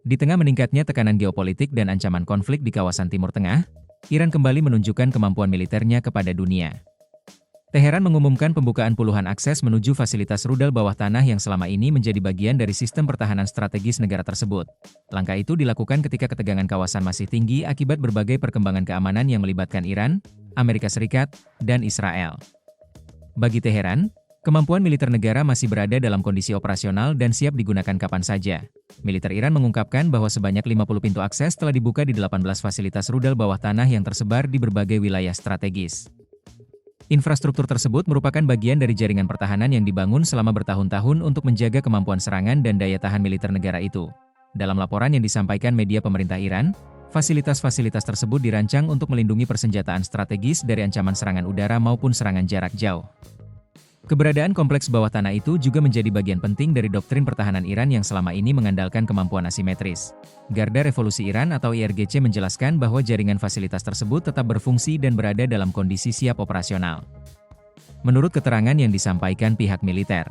Di tengah meningkatnya tekanan geopolitik dan ancaman konflik di kawasan Timur Tengah, Iran kembali menunjukkan kemampuan militernya kepada dunia. Teheran mengumumkan pembukaan puluhan akses menuju fasilitas rudal bawah tanah yang selama ini menjadi bagian dari sistem pertahanan strategis negara tersebut. Langkah itu dilakukan ketika ketegangan kawasan masih tinggi akibat berbagai perkembangan keamanan yang melibatkan Iran, Amerika Serikat, dan Israel. Bagi Teheran, kemampuan militer negara masih berada dalam kondisi operasional dan siap digunakan kapan saja. Militer Iran mengungkapkan bahwa sebanyak 50 pintu akses telah dibuka di 18 fasilitas rudal bawah tanah yang tersebar di berbagai wilayah strategis. Infrastruktur tersebut merupakan bagian dari jaringan pertahanan yang dibangun selama bertahun-tahun untuk menjaga kemampuan serangan dan daya tahan militer negara itu. Dalam laporan yang disampaikan media pemerintah Iran, fasilitas-fasilitas tersebut dirancang untuk melindungi persenjataan strategis dari ancaman serangan udara maupun serangan jarak jauh. Keberadaan kompleks bawah tanah itu juga menjadi bagian penting dari doktrin pertahanan Iran yang selama ini mengandalkan kemampuan asimetris. Garda Revolusi Iran atau IRGC menjelaskan bahwa jaringan fasilitas tersebut tetap berfungsi dan berada dalam kondisi siap operasional. Menurut keterangan yang disampaikan pihak militer,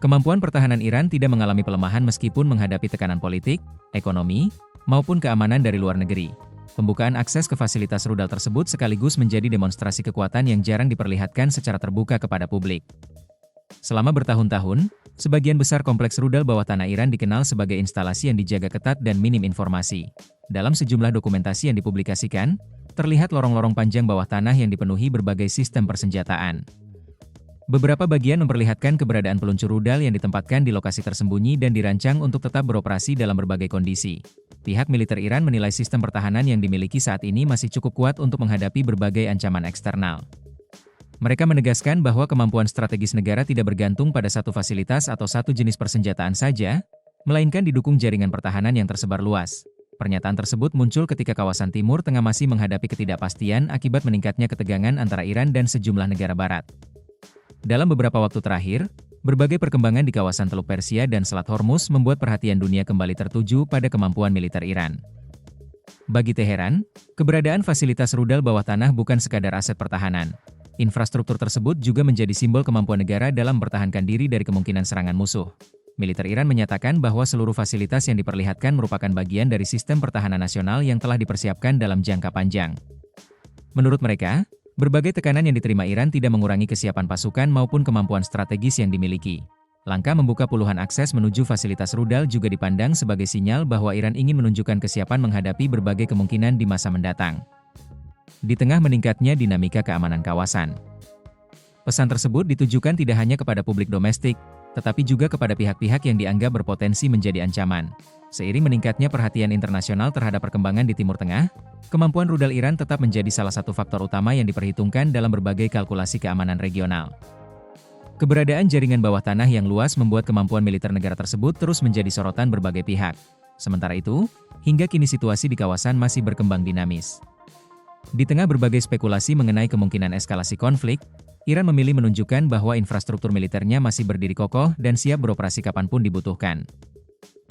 kemampuan pertahanan Iran tidak mengalami pelemahan meskipun menghadapi tekanan politik, ekonomi, maupun keamanan dari luar negeri. Pembukaan akses ke fasilitas rudal tersebut sekaligus menjadi demonstrasi kekuatan yang jarang diperlihatkan secara terbuka kepada publik. Selama bertahun-tahun, sebagian besar kompleks rudal bawah tanah Iran dikenal sebagai instalasi yang dijaga ketat dan minim informasi. Dalam sejumlah dokumentasi yang dipublikasikan, terlihat lorong-lorong panjang bawah tanah yang dipenuhi berbagai sistem persenjataan. Beberapa bagian memperlihatkan keberadaan peluncur rudal yang ditempatkan di lokasi tersembunyi dan dirancang untuk tetap beroperasi dalam berbagai kondisi. Pihak militer Iran menilai sistem pertahanan yang dimiliki saat ini masih cukup kuat untuk menghadapi berbagai ancaman eksternal. Mereka menegaskan bahwa kemampuan strategis negara tidak bergantung pada satu fasilitas atau satu jenis persenjataan saja, melainkan didukung jaringan pertahanan yang tersebar luas. Pernyataan tersebut muncul ketika kawasan Timur Tengah masih menghadapi ketidakpastian akibat meningkatnya ketegangan antara Iran dan sejumlah negara Barat. Dalam beberapa waktu terakhir, berbagai perkembangan di kawasan Teluk Persia dan Selat Hormuz membuat perhatian dunia kembali tertuju pada kemampuan militer Iran. Bagi Teheran, keberadaan fasilitas rudal bawah tanah bukan sekadar aset pertahanan. Infrastruktur tersebut juga menjadi simbol kemampuan negara dalam mempertahankan diri dari kemungkinan serangan musuh. Militer Iran menyatakan bahwa seluruh fasilitas yang diperlihatkan merupakan bagian dari sistem pertahanan nasional yang telah dipersiapkan dalam jangka panjang. Menurut mereka, berbagai tekanan yang diterima Iran tidak mengurangi kesiapan pasukan maupun kemampuan strategis yang dimiliki. Langkah membuka puluhan akses menuju fasilitas rudal juga dipandang sebagai sinyal bahwa Iran ingin menunjukkan kesiapan menghadapi berbagai kemungkinan di masa mendatang. Di tengah meningkatnya dinamika keamanan kawasan, pesan tersebut ditujukan tidak hanya kepada publik domestik, tetapi juga kepada pihak-pihak yang dianggap berpotensi menjadi ancaman. Seiring meningkatnya perhatian internasional terhadap perkembangan di Timur Tengah, kemampuan rudal Iran tetap menjadi salah satu faktor utama yang diperhitungkan dalam berbagai kalkulasi keamanan regional. Keberadaan jaringan bawah tanah yang luas membuat kemampuan militer negara tersebut terus menjadi sorotan berbagai pihak. Sementara itu, hingga kini situasi di kawasan masih berkembang dinamis. Di tengah berbagai spekulasi mengenai kemungkinan eskalasi konflik, Iran memilih menunjukkan bahwa infrastruktur militernya masih berdiri kokoh dan siap beroperasi kapanpun dibutuhkan.